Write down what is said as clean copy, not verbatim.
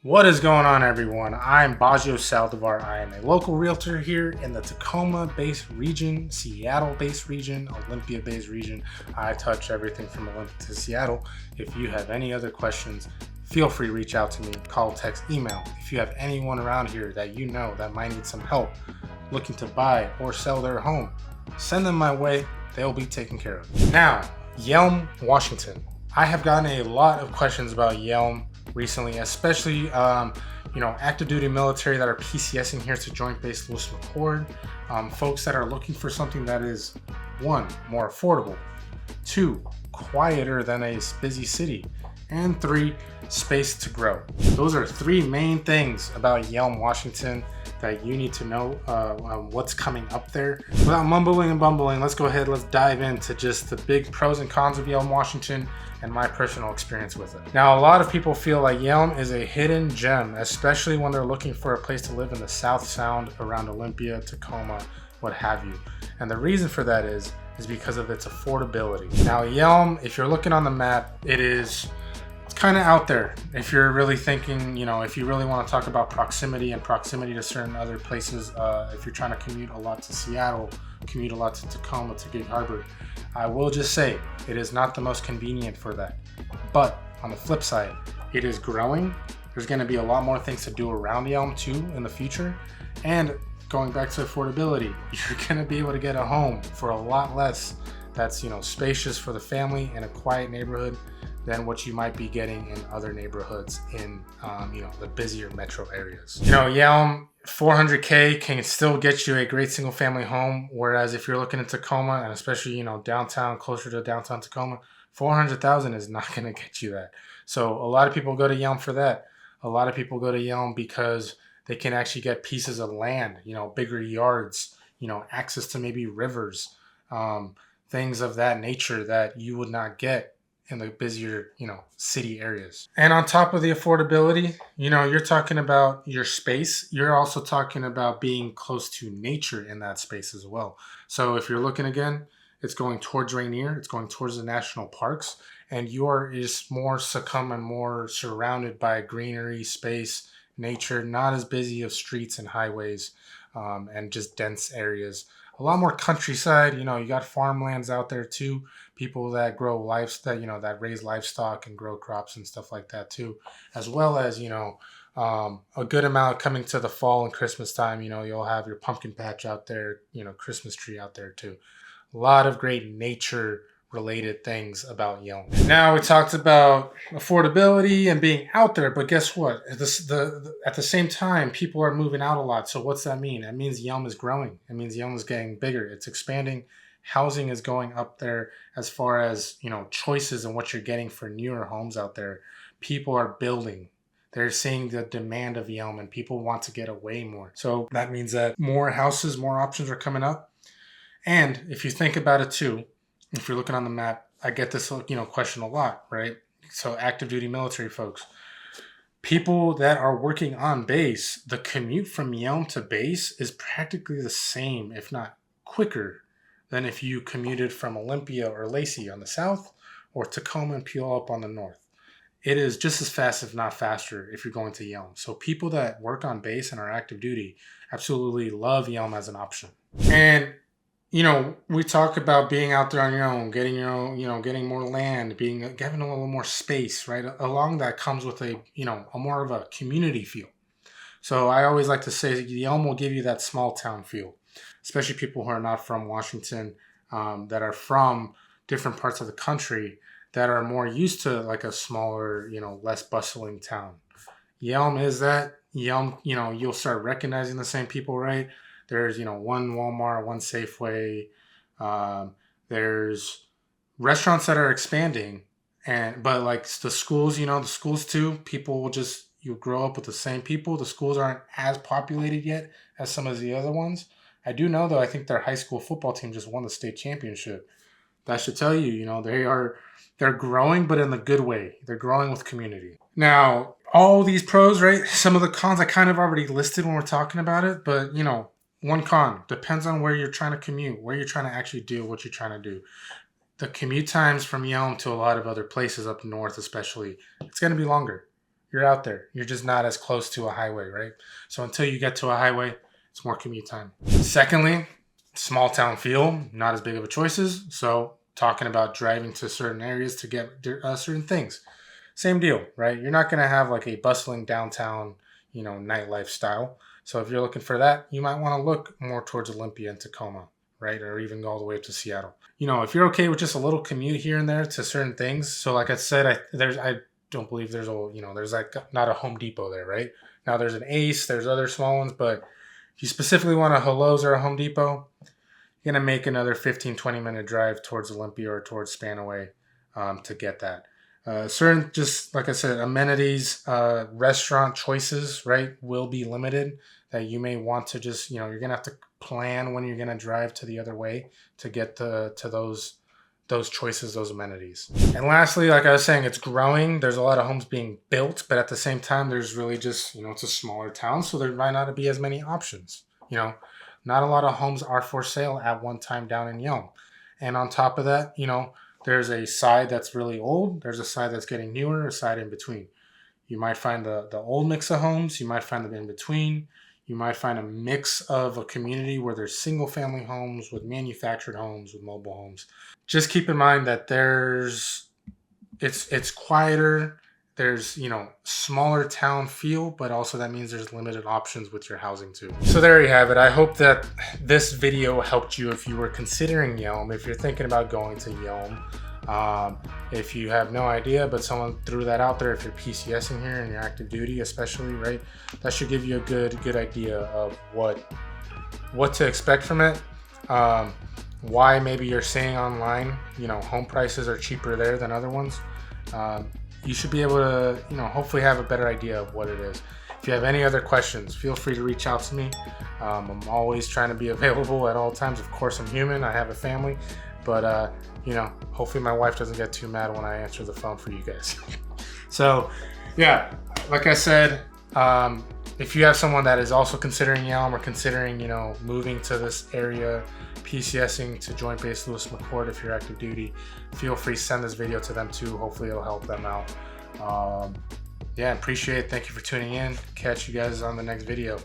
What is going on, everyone? I'm Baggio Saldivar. I am a local realtor here in the Tacoma-based region, Seattle-based region, Olympia-based region. I touch everything from Olympia to Seattle. If you have any other questions, feel free to reach out to me, call, text, email. If you have anyone around here that you know that might need some help looking to buy or sell their home, send them my way. They'll be taken care of. Now, Yelm, Washington. I have gotten a lot of questions about Yelm recently, especially active duty military that are PCSing here to Joint Base Lewis McChord, folks that are looking for something that is, one, more affordable, two, quieter than a busy city, and three, space to grow. Those are three main things about Yelm, Washington that you need to know what's coming up there. Without mumbling and bumbling, let's go ahead, let's dive into just the big pros and cons of Yelm, Washington, and my personal experience with it. Now, a lot of people feel like Yelm is a hidden gem, especially when they're looking for a place to live in the South Sound around Olympia, Tacoma, what have you. And the reason for that is because of its affordability. Now, Yelm, if you're looking on the map, it's kind of out there. If you're really thinking, if you really want to talk about proximity to certain other places, if you're trying to commute a lot to Seattle, commute a lot to Tacoma, to Gig Harbor, I will just say it is not the most convenient for that. But on the flip side, it is growing. There's going to be a lot more things to do around Yelm too in the future. And going back to affordability, you're going to be able to get a home for a lot less that's, spacious for the family in a quiet neighborhood than what you might be getting in other neighborhoods in, the busier metro areas. Yelm, $400K can still get you a great single family home. Whereas if you're looking at Tacoma, and especially, downtown, closer to downtown Tacoma, 400,000 is not going to get you that. So a lot of people go to Yelm for that. A lot of people go to Yelm because they can actually get pieces of land, bigger yards, access to maybe rivers, things of that nature that you would not get in the busier, city areas. And on top of the affordability, you're talking about your space. You're also talking about being close to nature in that space as well. So if you're looking again, it's going towards Rainier, it's going towards the national parks, and you are just more succumb and more surrounded by greenery, space, nature, not as busy of streets and highways, and just dense areas. A lot more countryside. You got farmlands out there too. People that grow livestock, that raise livestock and grow crops and stuff like that too, as well as a good amount coming to the fall and Christmas time. You'll have your pumpkin patch out there, Christmas tree out there too. A lot of great nature related things about Yelm. Now we talked about affordability and being out there, but guess what? At the same time, people are moving out a lot. So what's that mean? That means Yelm is growing. It means Yelm is getting bigger. It's expanding. Housing is going up there as far as, choices and what you're getting for newer homes out there. People are building. They're seeing the demand of Yelm and people want to get away more. So that means that more houses, more options are coming up. And if you think about it too, if you're looking on the map, I get this, question a lot, right? So active duty military folks, people that are working on base, the commute from Yelm to base is practically the same, if not quicker, than if you commuted from Olympia or Lacey on the south or Tacoma and Puyallup up on the north. It is just as fast, if not faster, if you're going to Yelm. So people that work on base and are active duty absolutely love Yelm as an option. And we talk about being out there on your own, getting your own, getting more land, having a little more space, right? Along that comes with a more of a community feel. So I always like to say Yelm will give you that small town feel, especially people who are not from Washington, that are from different parts of the country that are more used to like a smaller, less bustling town. Yelm is that. Yelm, you'll start recognizing the same people, right? There's, one Walmart, one Safeway. There's restaurants that are expanding, but like the schools, the schools too, people will you grow up with the same people. The schools aren't as populated yet as some of the other ones. I do know though, I think their high school football team just won the state championship. That should tell you, they're growing, but in the good way. They're growing with community. Now, all these pros, right? Some of the cons I kind of already listed when we're talking about it, but one con, depends on where you're trying to commute, where you're trying to actually do what you're trying to do. The commute times from Yelm to a lot of other places up north especially, it's going to be longer. you're out there. You're just not as close to a highway, right? So until you get to a highway, it's more commute time. Secondly, small town feel, not as big of a choices. So talking about driving to certain areas to get certain things. Same deal, right? You're not going to have like a bustling downtown, nightlife style. So if you're looking for that, you might want to look more towards Olympia and Tacoma, right? Or even go all the way up to Seattle. If you're okay with just a little commute here and there to certain things. So like I said, I don't believe there's there's like not a Home Depot there, right? Now there's an Ace, there's other small ones, but if you specifically want a Lowe's or a Home Depot, you're going to make another 15-20 minute drive towards Olympia or towards Spanaway to get that. Certain, just like I said, amenities, restaurant choices, right, will be limited. That you may want to just, you're going to have to plan when you're going to drive to the other way to get to those choices, those amenities. And lastly, like I was saying, it's growing. There's a lot of homes being built, but at the same time, there's really just, it's a smaller town, so there might not be as many options. Not a lot of homes are for sale at one time down in Yelm. And on top of that, there's a side that's really old. There's a side that's getting newer, a side in between. You might find the old mix of homes. You might find them in between. You might find a mix of a community where there's single family homes with manufactured homes with mobile homes. Just keep in mind that it's quieter. There's, smaller town feel, but also that means there's limited options with your housing too. So there you have it. I hope that this video helped you if you were considering Yelm, if you're thinking about going to Yelm. If you have no idea, but someone threw that out there, if you're PCSing here and you're active duty especially, right, that should give you a good idea of what to expect from it. Why maybe you're seeing online, home prices are cheaper there than other ones. You should be able to, hopefully have a better idea of what it is. If you have any other questions, feel free to reach out to me. I'm always trying to be available at all times. Of course, I'm human. I have a family. But, hopefully my wife doesn't get too mad when I answer the phone for you guys. So, yeah, like I said, if you have someone that is also considering Yelm or considering, moving to this area, PCSing to Joint Base Lewis McChord if you're active duty, feel free to send this video to them too. Hopefully it'll help them out. Yeah, appreciate it. Thank you for tuning in. Catch you guys on the next video.